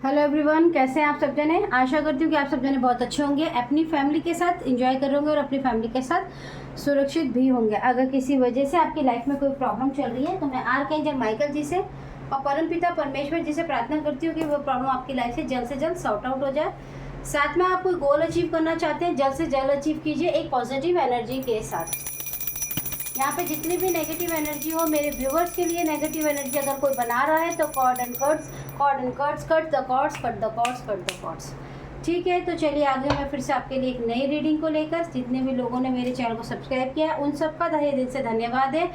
Hello everyone, कैसे हैं आप सब जने। आशा करती हूँ कि आप सब जने बहुत अच्छे होंगे, अपनी फैमिली के साथ एंजॉय कर रहे होंगे और अपनी फैमिली के साथ सुरक्षित भी होंगे। अगर किसी वजह से आपकी लाइफ में कोई प्रॉब्लम चल रही है तो मैं आर्कएंजल माइकल जी से और परमपिता परमेश्वर जी से प्रार्थना करती हूँ कि वो प्रॉब्लम आपकी लाइफ से जल्द सॉर्ट आउट हो जाए। साथ में आप कोई गोल अचीव करना चाहते हैं, जल्द से जल्द अचीव कीजिए एक पॉजिटिव एनर्जी के साथ। यहाँ पे जितनी भी नेगेटिव एनर्जी हो, मेरे व्यूवर्स के लिए नेगेटिव एनर्जी अगर कोई बना रहा है तो cord and cuts, cut the cords. ठीक है, तो चलिए आगे मैं फिर से आपके लिए एक नई रीडिंग को लेकर, जितने भी लोगों ने मेरे चैनल को सब्सक्राइब किया उन सबका तहे दिल से धन्यवाद है।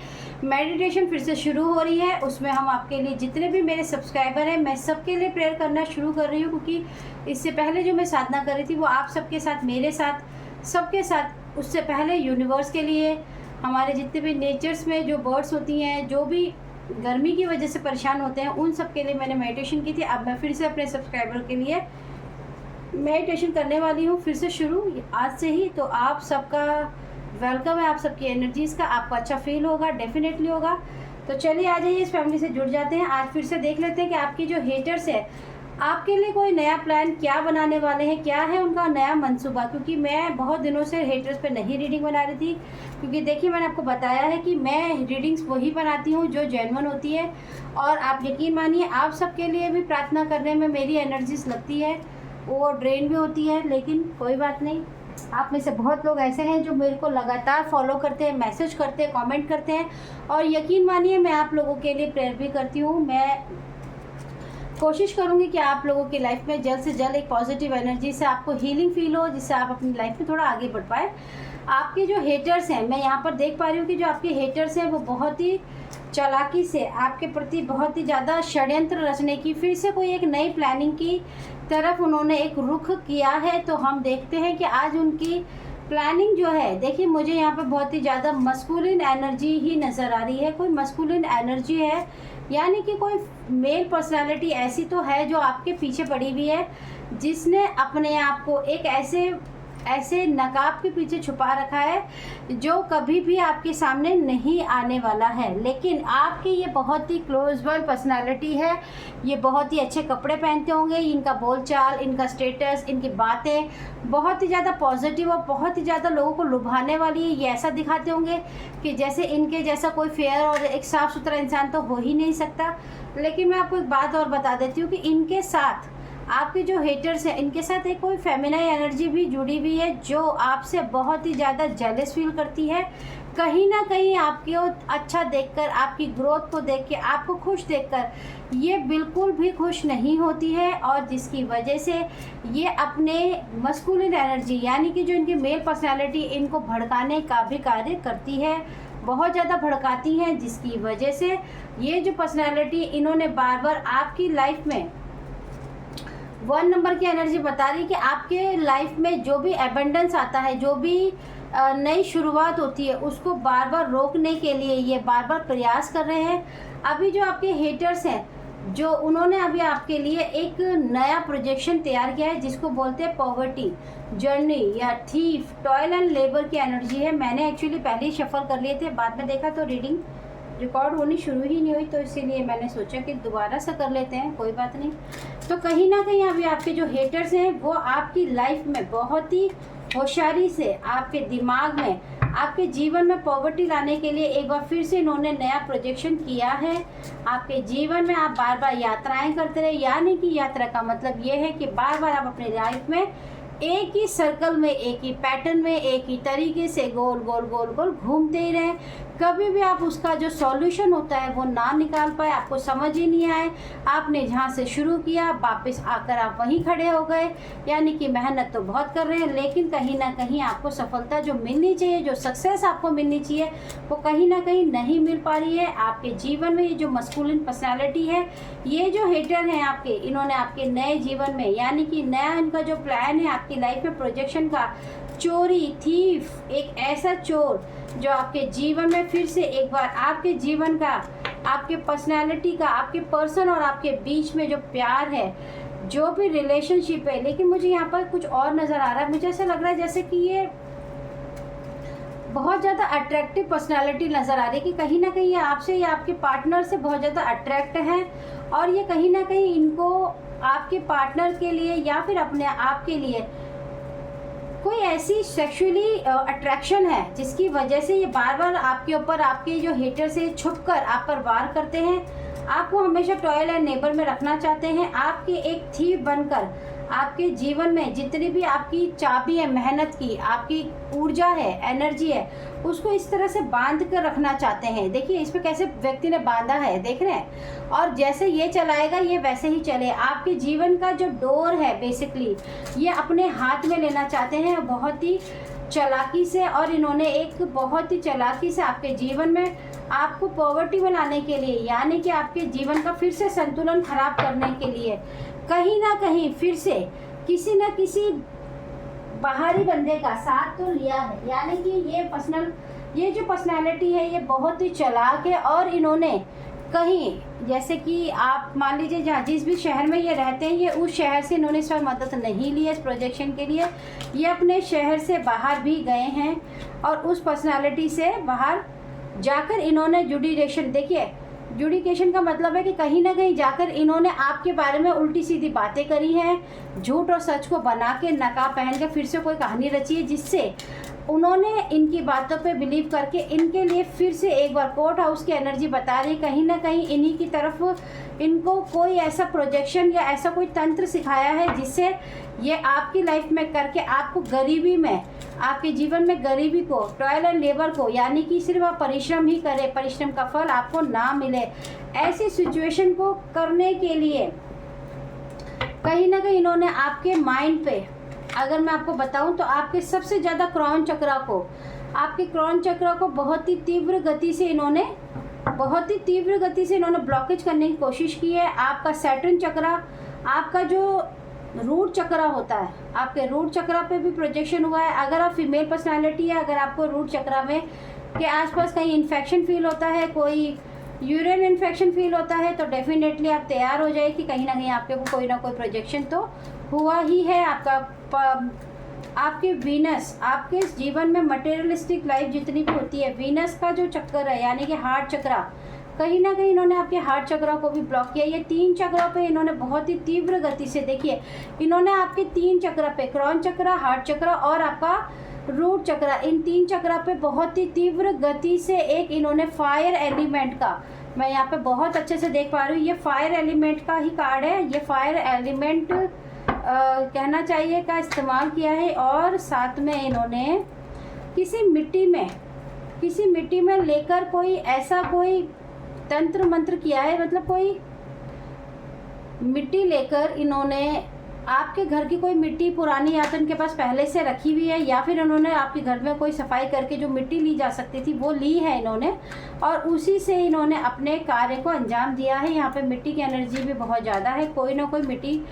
मेडिटेशन फिर से शुरू हो रही है, उसमें हम आपके लिए जितने भी मेरे सब्सक्राइबर हैं मैं सबके लिए प्रेयर करना शुरू कर रही हूँ, क्योंकि इससे पहले जो मैं साधना कर रही थी वो आप सबके साथ, मेरे साथ, सबके साथ, उससे पहले यूनिवर्स के लिए, हमारे जितने भी नेचर्स में जो बर्ड्स होती हैं, जो भी गर्मी की वजह से परेशान होते हैं, उन सब के लिए मैंने मेडिटेशन की थी। अब मैं फिर से अपने सब्सक्राइबर के लिए मेडिटेशन करने वाली हूँ, फिर से शुरू आज से ही। तो आप सबका वेलकम है, आप सबकी एनर्जीज़ का, आपको अच्छा फील होगा, डेफिनेटली होगा। तो चलिए आ जाइए, इस फैमिली से जुड़ जाते हैं। आज फिर से देख लेते हैं कि आपकी जो हेटर्स है आपके लिए कोई नया प्लान क्या बनाने वाले हैं, क्या है उनका नया मंसूबा। क्योंकि मैं बहुत दिनों से हेटर्स पे नहीं रीडिंग बना रही थी, क्योंकि देखिए मैंने आपको बताया है कि मैं रीडिंग्स वही बनाती हूँ जो जेन्युइन होती है। और आप यकीन मानिए, आप सबके लिए भी प्रार्थना करने में मेरी एनर्जीज लगती है, वो ड्रेन भी होती है, लेकिन कोई बात नहीं। आप में से बहुत लोग ऐसे हैं जो मेरे को लगातार फॉलो करते हैं, मैसेज करते हैं, कमेंट करते हैं, और यकीन मानिए मैं आप लोगों के लिए प्रेयर भी करती हूँ। मैं कोशिश करूंगी कि आप लोगों की लाइफ में जल्द से जल्द एक पॉजिटिव एनर्जी से आपको हीलिंग फील हो, जिससे आप अपनी लाइफ में थोड़ा आगे बढ़ पाए। आपके जो हेटर्स हैं, मैं यहाँ पर देख पा रही हूँ कि जो आपके हेटर्स हैं वो बहुत ही चालाकी से आपके प्रति बहुत ही ज़्यादा षड्यंत्र रचने की, फिर से कोई एक नई प्लानिंग की तरफ उन्होंने एक रुख किया है। तो हम देखते हैं कि आज उनकी प्लानिंग जो है, देखिए मुझे यहाँ पे बहुत ही ज़्यादा मस्कुलिन एनर्जी ही नज़र आ रही है। कोई मस्कुलिन एनर्जी है, यानी कि कोई मेल पर्सनालिटी ऐसी तो है जो आपके पीछे पड़ी हुई है, जिसने अपने आप को एक ऐसे नकाब के पीछे छुपा रखा है जो कभी भी आपके सामने नहीं आने वाला है। लेकिन आपकी ये बहुत ही क्लोज वन पर्सनालिटी है, ये बहुत ही अच्छे कपड़े पहनते होंगे, इनका बोलचाल, इनका स्टेटस, इनकी बातें बहुत ही ज़्यादा पॉजिटिव और बहुत ही ज़्यादा लोगों को लुभाने वाली है। ये ऐसा दिखाते होंगे कि जैसे इनके जैसा कोई फेयर और एक साफ़ सुथरा इंसान तो हो ही नहीं सकता। लेकिन मैं आपको एक बात और बता देती हूँ कि इनके साथ, आपके जो हेटर्स हैं, इनके साथ एक कोई फेमिनाइन एनर्जी भी जुड़ी हुई है जो आपसे बहुत ही ज़्यादा जेलस फील करती है। कहीं ना कहीं आपके अच्छा देखकर, आपकी ग्रोथ को देख के, आपको खुश देखकर ये बिल्कुल भी खुश नहीं होती है, और जिसकी वजह से ये अपने मस्कुलिन एनर्जी, यानी कि जो इनकी मेल पर्सनैलिटी, इनको भड़काने का भी कार्य करती है, बहुत ज़्यादा भड़काती हैं। जिसकी वजह से ये जो पर्सनैलिटी इन्होंने बार बार आपकी लाइफ में 1 नंबर की एनर्जी बता रही कि आपके लाइफ में जो भी एबंडेंस आता है, जो भी नई शुरुआत होती है, उसको बार बार रोकने के लिए ये बार बार प्रयास कर रहे हैं। अभी जो आपके हेटर्स हैं, जो उन्होंने अभी आपके लिए एक नया प्रोजेक्शन तैयार किया है, जिसको बोलते हैं पॉवर्टी जर्नी या थीफ, टॉयल एंड लेबर की एनर्जी है। मैंने एक्चुअली पहले ही शफल कर लिए थे, बाद में देखा तो रीडिंग रिकॉर्ड होनी शुरू ही नहीं हुई, तो इसीलिए मैंने सोचा कि दोबारा से कर लेते हैं, कोई बात नहीं। तो कहीं ना कहीं अभी आपके जो हेटर्स हैं वो आपकी लाइफ में बहुत ही होशियारी से आपके दिमाग में, आपके जीवन में पॉवर्टी लाने के लिए एक बार फिर से इन्होंने नया प्रोजेक्शन किया है। आपके जीवन में आप बार बार यात्राएं करते रहे, यानी कि यात्रा का मतलब ये है कि बार बार आप अपनी लाइफ में एक ही सर्कल में, एक ही पैटर्न में, एक ही तरीके से गोल गोल गोल गोल घूमते ही रहें। कभी भी आप उसका जो सॉल्यूशन होता है वो ना निकाल पाए, आपको समझ ही नहीं आए। आपने जहाँ से शुरू किया वापस आकर आप वहीं खड़े हो गए, यानी कि मेहनत तो बहुत कर रहे हैं, लेकिन कहीं ना कहीं आपको सफलता जो मिलनी चाहिए, जो सक्सेस आपको मिलनी चाहिए, वो कहीं ना कहीं नहीं मिल पा रही है। आपके जीवन में ये जो मस्कुलिन पर्सनैलिटी है, ये जो हेटर हैं आपके, इन्होंने आपके नए जीवन में, यानी कि नया इनका जो प्लान है आपकी लाइफ में प्रोजेक्शन का, चोरी, थीफ, एक ऐसा चोर जो आपके जीवन में फिर से एक बार आपके जीवन का, आपके पर्सनैलिटी का, आपके पर्सन और आपके बीच में जो प्यार है, जो भी रिलेशनशिप है। लेकिन मुझे यहाँ पर कुछ और नज़र आ रहा है, मुझे ऐसा लग रहा है जैसे कि ये बहुत ज़्यादा अट्रैक्टिव पर्सनालिटी नज़र आ रही है, कि कहीं ना कहीं ये आपसे या आपके पार्टनर से बहुत ज़्यादा अट्रैक्ट हैं, और ये कहीं ना कहीं इनको आपके पार्टनर के लिए या फिर अपने आप के लिए कोई ऐसी सेक्सुअली अट्रैक्शन है जिसकी वजह से ये बार बार आपके ऊपर, आपके जो हेटर से छुप कर आप पर वार करते हैं। आपको हमेशा टॉयल एंड नेबर में रखना चाहते हैं, आपके एक थीव बनकर आपके जीवन में जितनी भी आपकी चाबी है मेहनत की, आपकी ऊर्जा है, एनर्जी है, उसको इस तरह से बांध कर रखना चाहते हैं। देखिए इस पे कैसे व्यक्ति ने बांधा है, देख रहे हैं। और जैसे ये चलाएगा ये वैसे ही चले। आपके जीवन का जो डोर है बेसिकली ये अपने हाथ में लेना चाहते हैं बहुत ही चालाकी से। और इन्होंने एक बहुत ही चालाकी से आपके जीवन में आपको पॉवर्टी में लाने के लिए, यानी कि आपके जीवन का फिर से संतुलन खराब करने के लिए कहीं ना कहीं फिर से किसी न किसी बाहरी बंदे का साथ तो लिया है। यानी कि ये जो पर्सनालिटी है ये बहुत ही चालाक है। और इन्होंने कहीं, जैसे कि आप मान लीजिए जहाँ जिस भी शहर में ये रहते हैं, ये उस शहर से इन्होंने इस बार मदद नहीं ली है इस प्रोजेक्शन के लिए। ये अपने शहर से बाहर भी गए हैं और उस पर्सनालिटी से बाहर जाकर इन्होंने जुडिकेशन, देखिए जुडिकेशन का मतलब है कि कहीं ना कहीं जाकर इन्होंने आपके बारे में उल्टी सीधी बातें करी हैं, झूठ और सच को बना के नकाब पहन के फिर से कोई कहानी रची है, जिससे उन्होंने इनकी बातों पे बिलीव करके इनके लिए फिर से एक बार कोर्ट हाउस की एनर्जी बता रही, कहीं ना कहीं इन्हीं की तरफ इनको कोई ऐसा प्रोजेक्शन या ऐसा कोई तंत्र सिखाया है जिससे ये आपकी लाइफ में करके आपको गरीबी में, आपके जीवन में गरीबी को, टॉयल एंड लेबर को, यानी कि सिर्फ आप परिश्रम ही करें, परिश्रम का फल आपको ना मिले, ऐसी सिचुएशन को करने के लिए कहीं ना कहीं इन्होंने आपके माइंड पे, अगर मैं आपको बताऊं तो आपके सबसे ज़्यादा क्राउन चक्रा को, आपके क्राउन चक्रा को बहुत ही तीव्र गति से इन्होंने ब्लॉकेज करने की कोशिश की है। आपका सैटर्न चक्रा, आपका जो रूट चक्रा होता है, आपके रूट चक्रा पे भी प्रोजेक्शन हुआ है। अगर आप फीमेल पर्सनालिटी है, अगर आपको रूट चक्रा में के आसपास कहीं इन्फेक्शन फील होता है, कोई यूरिन इन्फेक्शन फील होता है, तो डेफिनेटली आप तैयार हो जाए कि कहीं ना कहीं आपके को कोई ना कोई प्रोजेक्शन तो हुआ ही है। आपके वीनस, आपके जीवन में मटेरियलिस्टिक लाइफ जितनी भी होती है, वीनस का जो चक्कर है यानी कि हार्ट चक्रा, कहीं ना कहीं इन्होंने आपके हार्ट चक्रा को भी ब्लॉक किया। ये 3 चक्रों पे इन्होंने बहुत ही तीव्र गति से, देखिए इन्होंने आपके 3 चक्र पे, क्राउन चक्रा, हार्ट चक्रा और आपका रूट चक्रा, इन 3 चक्रा पे बहुत ही तीव्र गति से एक इन्होंने फायर एलिमेंट का, मैं यहाँ पे बहुत अच्छे से देख पा रही हूँ, ये फायर एलिमेंट का ही कार्ड है, ये फायर एलिमेंट कहना चाहिए का इस्तेमाल किया है। और साथ में इन्होंने किसी मिट्टी में लेकर कोई ऐसा कोई तंत्र मंत्र किया है, मतलब कोई मिट्टी लेकर इन्होंने आपके घर की कोई मिट्टी पुरानी या तो इनके पास पहले से रखी हुई है, या फिर इन्होंने आपके घर में कोई सफाई करके जो मिट्टी ली जा सकती थी वो ली है इन्होंने, और उसी से इन्होंने अपने कार्य को अंजाम दिया है। यहाँ पे मिट्टी की एनर्जी भी बहुत ज़्यादा है, कोई ना कोई मिट्टी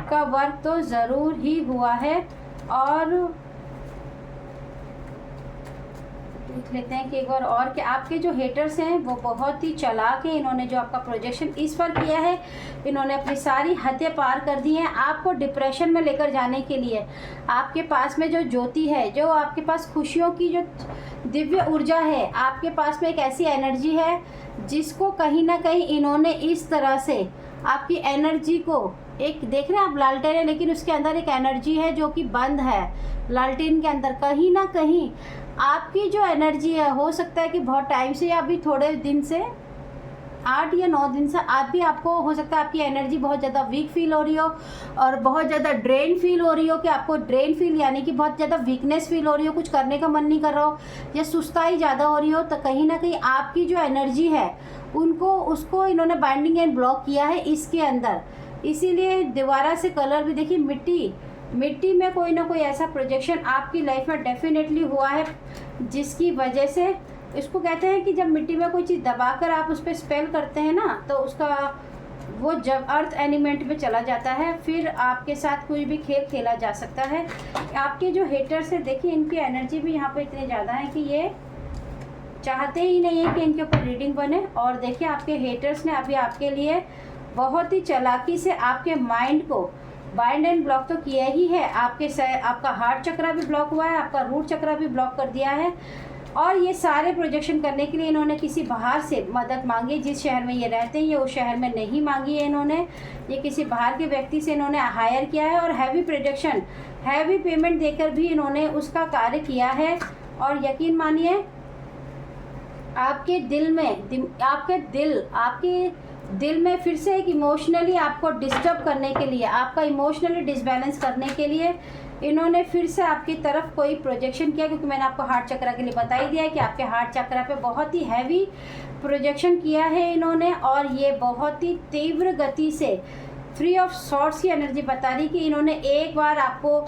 का वर्क तो ज़रूर ही हुआ है। और देख लेते हैं कि एक बार और कि आपके जो हेटर्स हैं वो बहुत ही चालाक हैं। इन्होंने जो आपका प्रोजेक्शन इस पर किया है, इन्होंने अपनी सारी हदें पार कर दी हैं आपको डिप्रेशन में लेकर जाने के लिए। आपके पास में जो ज्योति है, जो आपके पास खुशियों की जो दिव्य ऊर्जा है, आपके पास में एक ऐसी एनर्जी है जिसको कहीं ना कहीं इन्होंने इस तरह से आपकी एनर्जी को, एक देख रहे हैं आप लालटेन है लेकिन उसके अंदर एक एनर्जी है जो कि बंद है लालटेन के अंदर। कहीं ना कहीं आपकी जो एनर्जी है, हो सकता है कि बहुत टाइम से या अभी थोड़े दिन से 8 या 9 दिन से आप भी, आपको हो सकता है आपकी एनर्जी बहुत ज़्यादा वीक फील हो रही हो और बहुत ज़्यादा ड्रेन फील हो रही हो, कि आपको ड्रेन फील यानी कि बहुत ज़्यादा वीकनेस फील हो रही हो, कुछ करने का मन नहीं कर रहा हो या सुस्ताई ज़्यादा हो रही हो। तो कहीं ना कहीं आपकी जो एनर्जी है उसको इन्होंने बाइंडिंग एंड ब्लॉक किया है इसके अंदर। इसीलिए दोबारा से कलर भी देखिए, मिट्टी में कोई ना कोई ऐसा प्रोजेक्शन आपकी लाइफ में डेफिनेटली हुआ है, जिसकी वजह से, इसको कहते हैं कि जब मिट्टी में कोई चीज़ दबाकर आप उस पर स्पेल करते हैं ना, तो उसका वो जब अर्थ एलिमेंट में चला जाता है फिर आपके साथ कोई भी खेल खेला जा सकता है। आपके जो हेटर्स है, देखिए इनकी एनर्जी भी यहाँ पे इतनी ज़्यादा है कि ये चाहते ही नहीं है कि इनके ऊपर रीडिंग बने। और देखिए आपके हेटर्स ने अभी आपके लिए बहुत ही चालाकी से आपके माइंड को बाइंड एंड ब्लॉक तो किया ही है। आपका हार्ट चक्रा भी ब्लॉक हुआ है, आपका रूट चक्रा भी ब्लॉक कर दिया है, और ये सारे प्रोजेक्शन करने के लिए इन्होंने किसी बाहर से मदद मांगी। जिस शहर में ये रहते हैं ये उस शहर में नहीं मांगी है इन्होंने, ये किसी बाहर के व्यक्ति से इन्होंने हायर किया है और हैवी प्रोजेक्शन, हैवी पेमेंट देकर भी इन्होंने उसका कार्य किया है। और यकीन मानिए आपके दिल में फिर से एक इमोशनली आपको डिस्टर्ब करने के लिए, आपका इमोशनली डिसबैलेंस करने के लिए इन्होंने फिर से आपकी तरफ कोई प्रोजेक्शन किया। क्योंकि मैंने आपको हार्ट चक्र के लिए बता ही दिया है कि आपके हार्ट चक्र पे बहुत ही हैवी प्रोजेक्शन किया है इन्होंने। और ये बहुत ही तीव्र गति से फ्री ऑफ सॉर्ट्स की एनर्जी बता रही कि इन्होंने एक बार आपको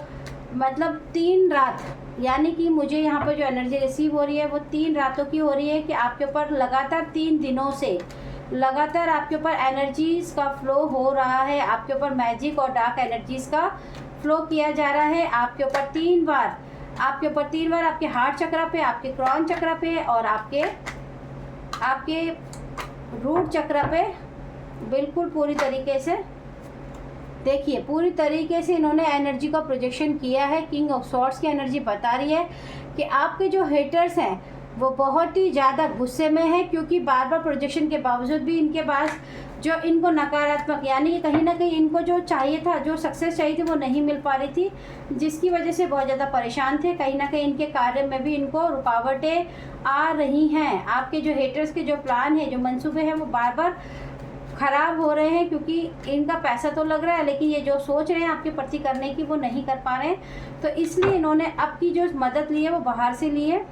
मतलब 3 रात, यानी कि मुझे यहाँ पर जो एनर्जी रिसीव हो रही है वो 3 रातों की हो रही है कि आपके ऊपर लगातार 3 दिनों से लगातार आपके ऊपर एनर्जीज़ का फ्लो हो रहा है, आपके ऊपर मैजिक और डार्क एनर्जीज़ का फ्लो किया जा रहा है। आपके ऊपर 3 बार आपके हार्ट चक्र पे, आपके क्रॉन चक्र पे और आपके रूट चक्र पे बिल्कुल पूरी तरीके से देखिए, पूरी तरीके से इन्होंने एनर्जी का प्रोजेक्शन किया है। किंग ऑफ सॉर्ड्स की एनर्जी बता रही है कि आपके जो हेटर्स हैं वो बहुत ही ज़्यादा गुस्से में है, क्योंकि बार बार प्रोजेक्शन के बावजूद भी इनके पास जो इनको नकारात्मक, यानी कि कहीं ना कहीं इनको जो चाहिए था, जो सक्सेस चाहिए थी वो नहीं मिल पा रही थी, जिसकी वजह से बहुत ज़्यादा परेशान थे। कहीं ना कहीं इनके कार्य में भी इनको रुकावटें आ रही हैं। आपके जो हेटर्स के जो प्लान है, जो मंसूबे हैं वो बार बार ख़राब हो रहे हैं, क्योंकि इनका पैसा तो लग रहा है लेकिन ये जो सोच रहे हैं आपके प्रति करने की वो नहीं कर पा रहे हैं। तो इसलिए इन्होंने आपकी जो मदद ली है वो बाहर से ली है।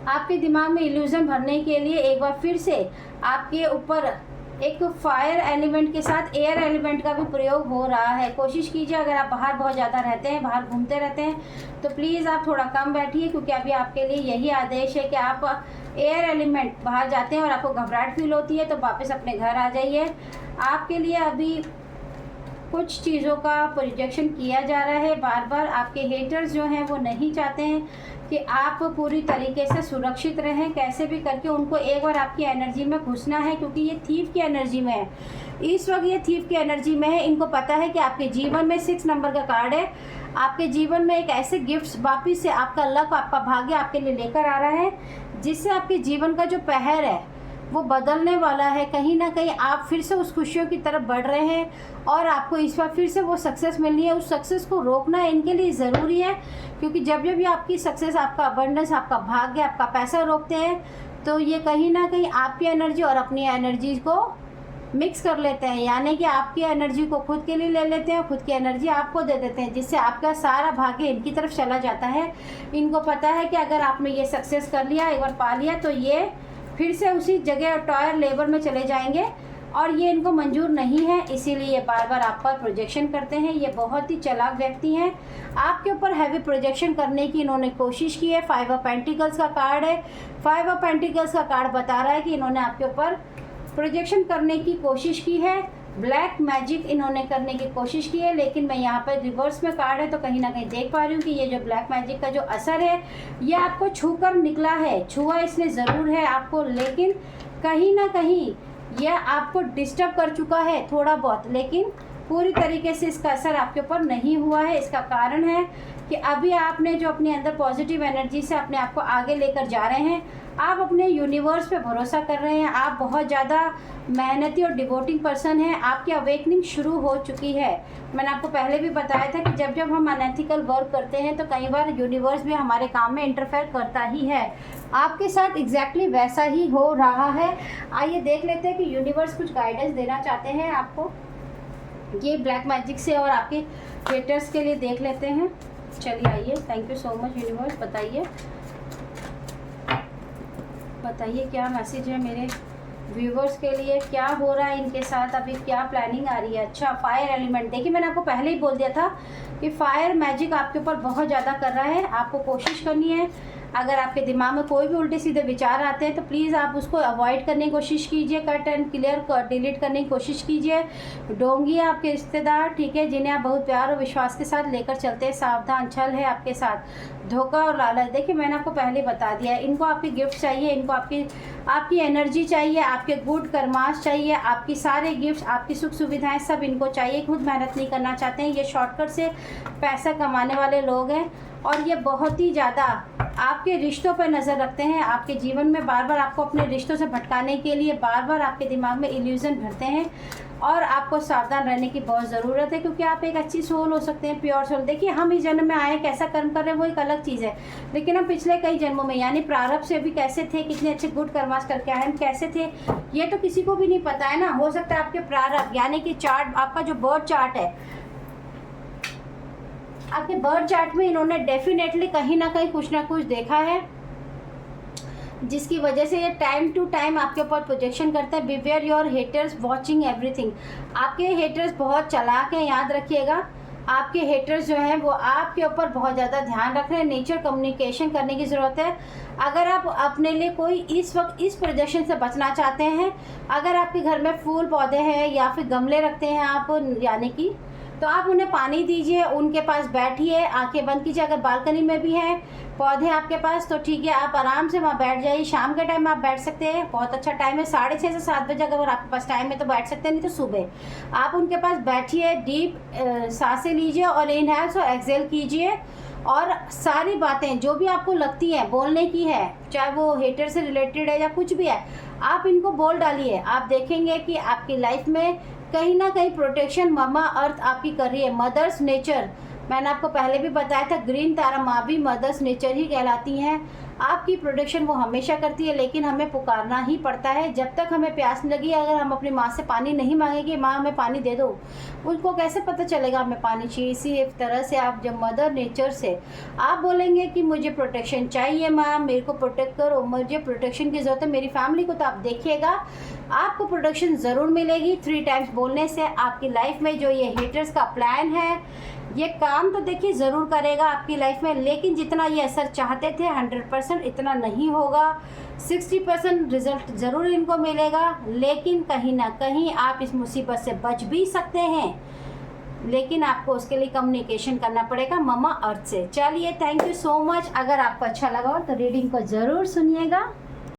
आपके दिमाग में इल्यूज़न भरने के लिए एक बार फिर से आपके ऊपर एक फायर एलिमेंट के साथ एयर एलिमेंट का भी प्रयोग हो रहा है। कोशिश कीजिए, अगर आप बाहर बहुत ज़्यादा रहते हैं, बाहर घूमते रहते हैं, तो प्लीज़ आप थोड़ा कम बैठिए, क्योंकि अभी आपके लिए यही आदेश है कि आप एयर एलिमेंट बाहर जाते हैं और आपको घबराहट फील होती है तो वापस अपने घर आ जाइए। आपके लिए अभी कुछ चीज़ों का प्रोजेक्शन किया जा रहा है बार बार। आपके हेटर्स जो हैं वो नहीं चाहते हैं कि आप पूरी तरीके से सुरक्षित रहें, कैसे भी करके उनको एक बार आपकी एनर्जी में घुसना है, क्योंकि ये थीफ की एनर्जी में है। इस वक्त ये थीफ की एनर्जी में है। इनको पता है कि आपके जीवन में 6 नंबर का कार्ड है। आपके जीवन में एक ऐसे गिफ्ट्स वापिस से आपका लक, आपका भाग्य आपके लिए लेकर आ रहा है, जिससे आपके जीवन का जो पहर है वो बदलने वाला है। कहीं ना कहीं आप फिर से उस खुशियों की तरफ बढ़ रहे हैं और आपको इस बार फिर से वो सक्सेस मिलनी है। उस सक्सेस को रोकना इनके लिए ज़रूरी है, क्योंकि जब जब भी आपकी सक्सेस, आपका अबंडेंस, आपका भाग्य, आपका पैसा रोकते हैं तो ये कहीं ना कहीं आपकी एनर्जी और अपनी एनर्जी को मिक्स कर लेते हैं, यानी कि आपकी एनर्जी को खुद के लिए ले लेते हैं, खुद की एनर्जी आपको दे देते हैं, जिससे आपका सारा भाग्य इनकी तरफ चला जाता है। इनको पता है कि अगर आपने ये सक्सेस कर लिया, एक बार पा लिया, तो ये फिर से उसी जगह टॉयर लेबर में चले जाएंगे और ये इनको मंजूर नहीं है। इसीलिए ये बार बार आप पर प्रोजेक्शन करते हैं। ये बहुत ही चालाक व्यक्ति हैं। आपके ऊपर हैवी प्रोजेक्शन करने की इन्होंने कोशिश की है। 5 ऑफ पेंटिकल्स का कार्ड है। 5 ऑफ पेंटिकल्स का कार्ड बता रहा है कि इन्होंने आपके ऊपर प्रोजेक्शन करने की कोशिश की है। ब्लैक मैजिक इन्होंने करने की कोशिश की है, लेकिन मैं यहाँ पर रिवर्स में कार्ड है तो कहीं ना कहीं देख पा रही हूँ कि ये जो ब्लैक मैजिक का जो असर है ये आपको छूकर निकला है। छुआ इसने ज़रूर है आपको, लेकिन कहीं ना कहीं यह आपको डिस्टर्ब कर चुका है थोड़ा बहुत, लेकिन पूरी तरीके से इसका असर आपके ऊपर नहीं हुआ है। इसका कारण है कि अभी आपने जो अपने अंदर पॉजिटिव एनर्जी से अपने आप को आगे लेकर जा रहे हैं, आप अपने यूनिवर्स पे भरोसा कर रहे हैं, आप बहुत ज़्यादा मेहनती और डिवोटिंग पर्सन हैं, आपकी अवेकनिंग शुरू हो चुकी है। मैंने आपको पहले भी बताया था कि जब जब हम अनएथिकल वर्क करते हैं तो कई बार यूनिवर्स भी हमारे काम में इंटरफेयर करता ही है। आपके साथ एग्जैक्टली वैसा ही हो रहा है। आइए देख लेते हैं कि यूनिवर्स कुछ गाइडेंस देना चाहते हैं आपको ये ब्लैक मैजिक से, और आपके क्रिएटर्स के लिए देख लेते हैं। चलिए आइए, thank you so much universe. बताइए क्या मैसेज है मेरे व्यूवर्स के लिए, क्या हो रहा है इनके साथ, अभी क्या प्लानिंग आ रही है। अच्छा, फायर एलिमेंट, देखिए मैंने आपको पहले ही बोल दिया था कि फायर मैजिक आपके ऊपर बहुत ज़्यादा कर रहा है। आपको कोशिश करनी है, अगर आपके दिमाग में कोई भी उल्टे सीधे विचार आते हैं तो प्लीज़ आप उसको अवॉइड करने की कोशिश कीजिए, कट एंड क्लियर डिलीट करने की कोशिश कीजिए। ढोंगी है आपके रिश्तेदार, ठीक है, जिन्हें आप बहुत प्यार और विश्वास के साथ लेकर चलते हैं, सावधान, छल है आपके साथ, धोखा और लालच। देखिए मैंने आपको पहले बता दिया है, इनको आपके गिफ्ट चाहिए, इनको आपकी एनर्जी चाहिए, आपके गुड कर्मास चाहिए, आपकी सारे गिफ्ट्स, आपकी सुख सुविधाएं सब इनको चाहिए। खुद मेहनत नहीं करना चाहते हैं, ये शॉर्टकट से पैसा कमाने वाले लोग हैं और ये बहुत ही ज़्यादा आपके रिश्तों पर नज़र रखते हैं, आपके जीवन में बार बार आपको अपने रिश्तों से भटकाने के लिए बार बार आपके दिमाग में इल्यूज़न भरते हैं, और आपको सावधान रहने की बहुत ज़रूरत है, क्योंकि आप एक अच्छी सोल हो सकते हैं, प्योर सोल। देखिए, हम इस जन्म में आए, कैसा कर्म कर रहे हैं वो एक अलग चीज़ है, लेकिन हम पिछले कई जन्मों में यानी प्रारब्ध से भी कैसे थे, कितने अच्छे गुड कर्मास करके आए, हम कैसे थे, ये तो किसी को भी नहीं पता है ना। हो सकता है आपके प्रारब्ध यानी कि चार्ट, आपका जो बर्थ चार्ट है, आपके बर्थ चार्ट में इन्होंने डेफिनेटली कहीं ना कहीं कुछ ना कुछ देखा है, जिसकी वजह से ये टाइम टू टाइम आपके ऊपर प्रोजेक्शन करते हैं। Beware your haters watching everything. आपके हेटर्स बहुत चालाक हैं, याद रखिएगा। आपके हेटर्स जो हैं वो आपके ऊपर बहुत ज़्यादा ध्यान रख रहे हैं। नेचर कम्युनिकेशन करने की ज़रूरत है। अगर आप अपने लिए कोई इस वक्त इस प्रोजेक्शन से बचना चाहते हैं, अगर आपके घर में फूल पौधे हैं या फिर गमले रखते हैं आप, यानी कि, तो आप उन्हें पानी दीजिए, उनके पास बैठिए, आंखें बंद कीजिए। अगर बालकनी में भी हैं पौधे आपके पास तो ठीक है, आप आराम से वहाँ बैठ जाइए। शाम के टाइम में आप बैठ सकते हैं, बहुत अच्छा टाइम है, 6:30 से 7 बजे अगर आपके पास टाइम है तो बैठ सकते हैं, नहीं तो सुबह आप उनके पास बैठिए, डीप सांसें लीजिए और इनहेल्स और एक्सहेल कीजिए, और सारी बातें जो भी आपको लगती हैं बोलने की है, चाहे वो हेटर से रिलेटेड है या कुछ भी है, आप इनको बोल डालिए। आप देखेंगे कि आपकी लाइफ में कहीं ना कहीं प्रोटेक्शन ममा अर्थ आपकी कर रही है। मदर्स नेचर, मैंने आपको पहले भी बताया था, ग्रीन तारा माँ भी मदर्स नेचर ही कहलाती हैं। आपकी प्रोटेक्शन वो हमेशा करती है, लेकिन हमें पुकारना ही पड़ता है। जब तक हमें प्यास लगी, अगर हम अपनी माँ से पानी नहीं मांगेंगे, माँ हमें पानी दे दो, उनको कैसे पता चलेगा हमें पानी चाहिए। इसी तरह से आप जब मदर नेचर से आप बोलेंगे कि मुझे प्रोटेक्शन चाहिए माँ, मेरे को प्रोटेक्ट करो, मुझे प्रोटेक्शन की ज़रूरत है मेरी फैमिली को, तो आप देखिएगा आपको प्रोटेक्शन ज़रूर मिलेगी। 3 टाइम्स बोलने से आपकी लाइफ में जो ये हेटर्स का प्लान है, ये काम तो देखिए ज़रूर करेगा आपकी लाइफ में, लेकिन जितना ये असर चाहते थे 100% इतना नहीं होगा। 60% रिजल्ट ज़रूर इनको मिलेगा, लेकिन कहीं ना कहीं आप इस मुसीबत से बच भी सकते हैं, लेकिन आपको उसके लिए कम्युनिकेशन करना पड़ेगा ममा अर्थ से। चलिए, थैंक यू सो मच। अगर आपको अच्छा लगा हो तो रीडिंग को ज़रूर सुनिएगा।